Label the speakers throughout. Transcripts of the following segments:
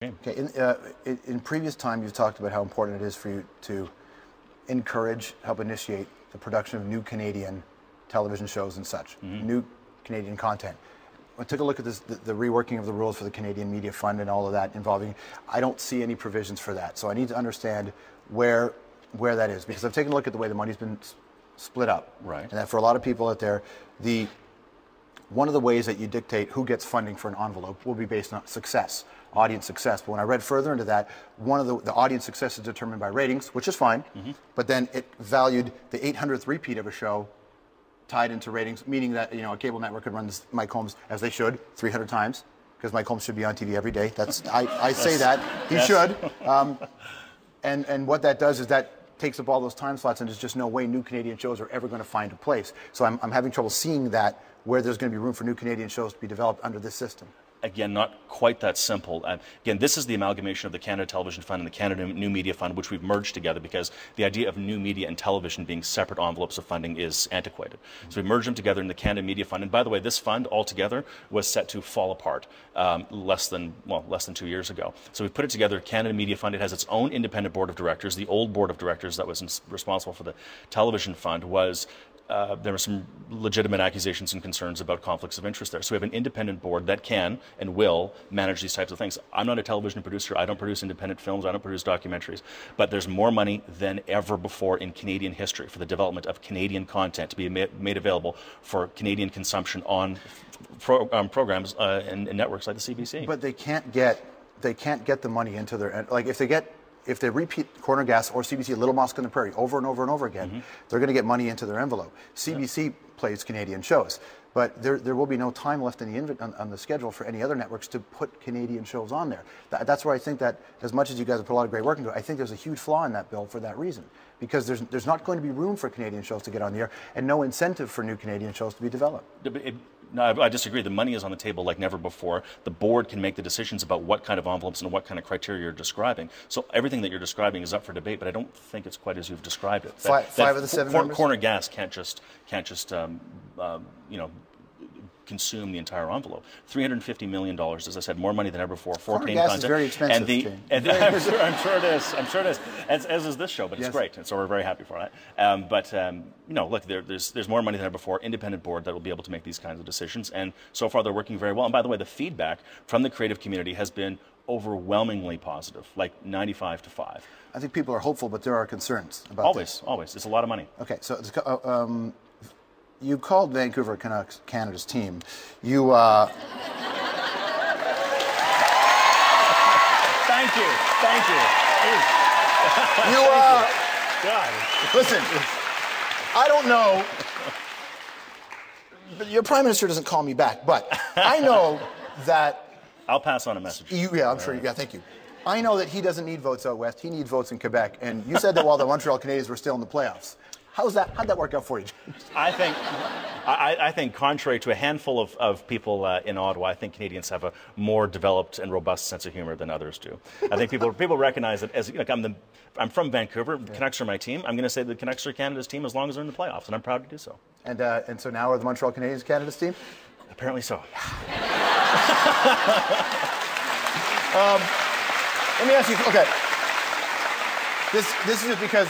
Speaker 1: Okay, in previous time, you've talked about how important it is for you to encourage, help initiate the production of new Canadian television shows and such, new Canadian content. I took a look at this, the reworking of the rules for the Canadian Media Fund and all of that involving, I don't see any provisions for that. So I need to understand where that is, because I've taken a look at the way the money's been split up.
Speaker 2: Right.
Speaker 1: And that for a lot of people out there, one of the ways that you dictate who gets funding for an envelope will be based on success, audience success. But when I read further into that, one of the audience success is determined by ratings, which is fine, but then it valued the 800th repeat of a show tied into ratings, meaning that a cable network could run Mike Holmes, as they should, 300 times, because Mike Holmes should be on TV every day. I say that. He should. And what that does is that takes up all those time slots, and there's just no way new Canadian shows are ever going to find a place. So I'm having trouble seeing that, where there's going to be room for new Canadian shows to be developed under this system.
Speaker 2: Again, not quite that simple. Again, this is the amalgamation of the Canada Television Fund and the Canada New Media Fund, which we've merged together because the idea of new media and television being separate envelopes of funding is antiquated. So we merged them together in the Canada Media Fund. And by the way, this fund altogether was set to fall apart less than 2 years ago. So we put it together, Canada Media Fund. It has its own independent board of directors. The old board of directors that was responsible for the television fund was there were some legitimate accusations and concerns about conflicts of interest there. So we have an independent board that can and will manage these types of things. I'm not a television producer. I don't produce independent films. I don't produce documentaries. But there's more money than ever before in Canadian history for the development of Canadian content to be made available for Canadian consumption on programs and networks like the CBC.
Speaker 1: But they can't get the money into their, like if they repeat Corner Gas or CBC Little Mosque on the Prairie over and over and over again, they're going to get money into their envelope. CBC plays Canadian shows, but there will be no time left on the schedule for any other networks to put Canadian shows on there. That's where I think that, as much as you guys have put a lot of great work into it, I think there's a huge flaw in that bill for that reason. Because there's not going to be room for Canadian shows to get on the air and no incentive for new Canadian shows to be developed.
Speaker 2: No, I disagree. The money is on the table like never before. The board can make the decisions about what kind of envelopes and what kind of criteria you're describing. So everything that you're describing is up for debate, but I don't think it's quite as you've described it.
Speaker 1: Five of the seven members?
Speaker 2: Corner Gas can't just consume the entire envelope. $350 million, as I said, more money than ever before for Canadian content.
Speaker 1: Is very expensive.
Speaker 2: I'm sure it is. I'm sure it is. As is this show, but it's great, and so we're very happy for that. Look, there's more money than ever before. Independent board that will be able to make these kinds of decisions, and so far they're working very well. And by the way, the feedback from the creative community has been overwhelmingly positive, like 95 to 5.
Speaker 1: I think people are hopeful, but there are concerns about this.
Speaker 2: Always. It's a lot of money.
Speaker 1: Okay, so you called Vancouver Canucks Canada's team. You.
Speaker 2: Thank you.
Speaker 1: God. Listen, I don't know. But your Prime Minister doesn't call me back, but I know that.
Speaker 2: I'll pass on a message.
Speaker 1: I'm sure. Yeah, thank you. I know that he doesn't need votes out west. He needs votes in Quebec. And you said that while the Montreal Canadiens were still in the playoffs. How'd that work out for you?
Speaker 2: I think contrary to a handful of people in Ottawa, I think Canadians have a more developed and robust sense of humor than others do. I think people recognize that as I'm from Vancouver. Yeah. Canucks are my team. I'm going to say the Canucks are Canada's team as long as they're in the playoffs, and I'm proud to do so.
Speaker 1: And so now are the Montreal Canadiens Canada's team?
Speaker 2: Apparently so.
Speaker 1: Let me ask you. Okay. This is just because,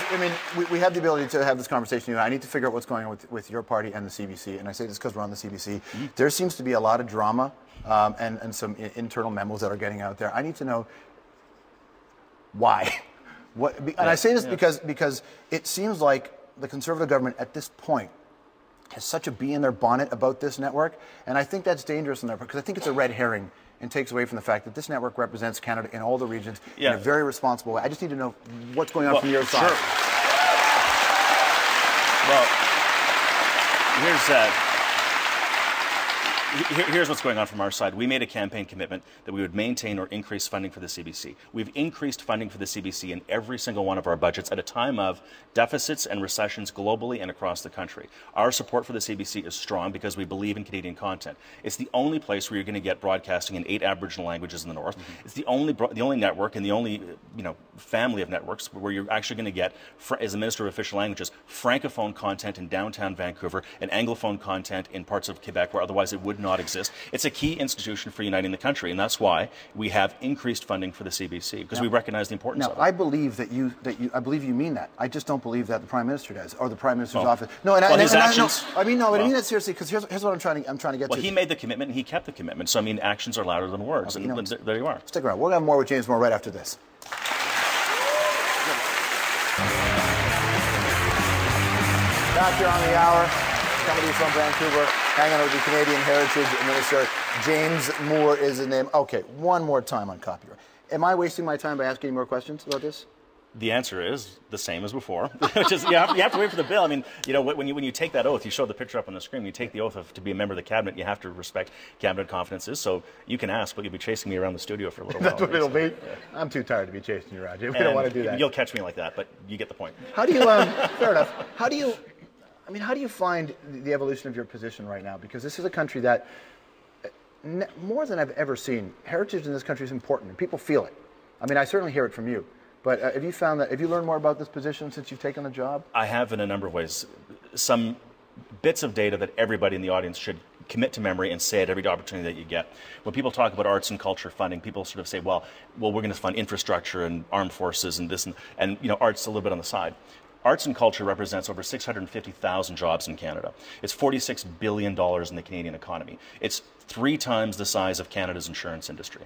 Speaker 1: we have the ability to have this conversation. I need to figure out what's going on with your party and the CBC. And I say this because we're on the CBC. There seems to be a lot of drama and some internal memos that are getting out there. I need to know why. And I say this because it seems like the Conservative government at this point has such a bee in their bonnet about this network. And I think that's dangerous on their part because I think it's a red herring and takes away from the fact that this network represents Canada in all the regions in a very responsible way. I just need to know what's going on from your side.
Speaker 2: Sure. Well, here's what's going on from our side. We made a campaign commitment that we would maintain or increase funding for the CBC. We've increased funding for the CBC in every single one of our budgets at a time of deficits and recessions globally and across the country. Our support for the CBC is strong because we believe in Canadian content. It's the only place where you're going to get broadcasting in 8 Aboriginal languages in the north. It's the only network and the only family of networks where you're actually going to get, as a Minister of Official Languages, Francophone content in downtown Vancouver and Anglophone content in parts of Quebec where otherwise it would not exist. It's a key institution for uniting the country, and that's why we have increased funding for the CBC, because we recognize the importance of it.
Speaker 1: I believe I believe you mean that. I just don't believe that the Prime Minister does, or the Prime Minister's office. No, and
Speaker 2: his actions.
Speaker 1: I mean that seriously, because here's what I'm trying to get to.
Speaker 2: Well, he made the commitment, and he kept the commitment. So I mean, actions are louder than words, and there you are.
Speaker 1: Stick around. We're going to have more with James Moore right after this. Back here on the hour, coming to you from Vancouver, hanging out with the Canadian Heritage Minister. James Moore is his name. Okay, one more time on copyright. Am I wasting my time by asking any more questions about this?
Speaker 2: The answer is the same as before, which is you have to wait for the bill. I mean, you know, when you take that oath, you show the picture up on the screen. You take the oath to be a member of the cabinet. You have to respect cabinet confidences. So you can ask, but you'll be chasing me around the studio for a little while.
Speaker 1: That's what it'll be. Yeah. I'm too tired to be chasing you around. We don't want to do that.
Speaker 2: You'll catch me like that, but you get the point.
Speaker 1: How do you? Fair enough. How do you? I mean, how do you find the evolution of your position right now? Because this is a country that, more than I've ever seen, heritage in this country is important, and people feel it. I mean, I certainly hear it from you. But have you found that, have you learned more about this position since you've taken the job?
Speaker 2: I have in a number of ways. Some bits of data that everybody in the audience should commit to memory and say at every opportunity that you get. When people talk about arts and culture funding, people sort of say, well, we're going to fund infrastructure and armed forces and this and you know, art's a little bit on the side. Arts and culture represents over 650,000 jobs in Canada. It's $46 billion in the Canadian economy. It's 3 times the size of Canada's insurance industry.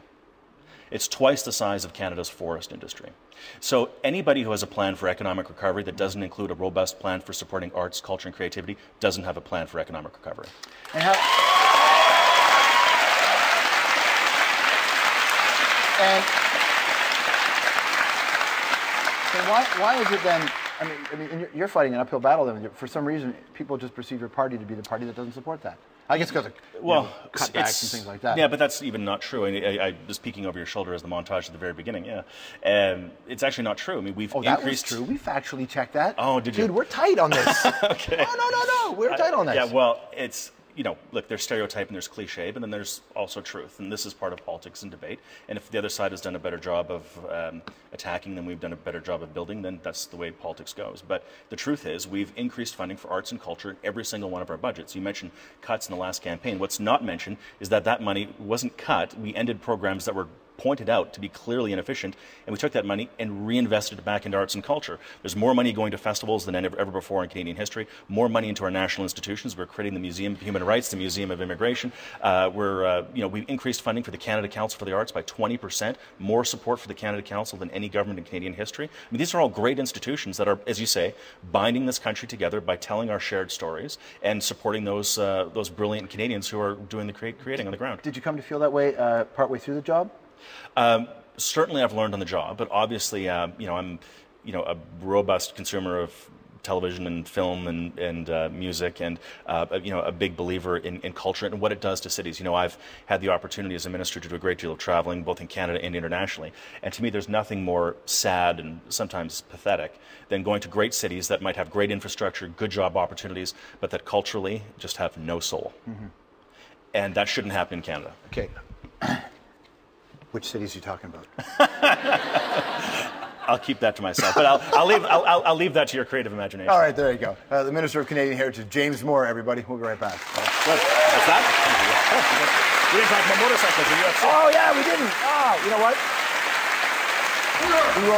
Speaker 2: It's twice the size of Canada's forest industry. So anybody who has a plan for economic recovery that doesn't include a robust plan for supporting arts, culture, and creativity doesn't have a plan for economic recovery.
Speaker 1: And why is it then? I mean, you're fighting an uphill battle then. For some reason, people just perceive your party to be the party that doesn't support that. I guess because of cutbacks and things like that.
Speaker 2: Yeah, but that's even not true. I was peeking over your shoulder as the montage at the very beginning. Yeah, it's actually not true. I mean, we've increased.
Speaker 1: That was true. We've factually checked that.
Speaker 2: Oh, did you?
Speaker 1: Dude, we're tight on this.
Speaker 2: Okay.
Speaker 1: No. We're tight on this.
Speaker 2: Yeah. Well, it's. You know, look, there's stereotype and there's cliche, but then there's also truth. And this is part of politics and debate. And if the other side has done a better job of attacking than we've done a better job of building, then that's the way politics goes. But the truth is we've increased funding for arts and culture in every single one of our budgets. You mentioned cuts in the last campaign. What's not mentioned is that money wasn't cut. We ended programs that were pointed out to be clearly inefficient, and we took that money and reinvested it back into arts and culture. There's more money going to festivals than ever before in Canadian history, more money into our national institutions. We're creating the Museum of Human Rights, the Museum of Immigration. We've increased funding for the Canada Council for the Arts by 20%, more support for the Canada Council than any government in Canadian history. I mean, these are all great institutions that are, as you say, binding this country together by telling our shared stories and supporting those brilliant Canadians who are doing the creating on the ground.
Speaker 1: Did you come to feel that way partway through the job?
Speaker 2: Certainly I've learned on the job, but obviously, I'm, a robust consumer of television and film and music, and a big believer in culture and what it does to cities. You know, I've had the opportunity as a minister to do a great deal of traveling, both in Canada and internationally. And to me, there's nothing more sad and sometimes pathetic than going to great cities that might have great infrastructure, good job opportunities, but that culturally just have no soul. Mm-hmm. And that shouldn't happen in Canada.
Speaker 1: Okay. Which cities are you talking about?
Speaker 2: I'll keep that to myself, but I'll leave that to your creative imagination.
Speaker 1: All right, there you go. The Minister of Canadian Heritage, James Moore, everybody. We'll be right back.
Speaker 2: Good. What's that? We didn't talk about motorcycles.
Speaker 1: Oh, yeah, we didn't. Oh, you know what?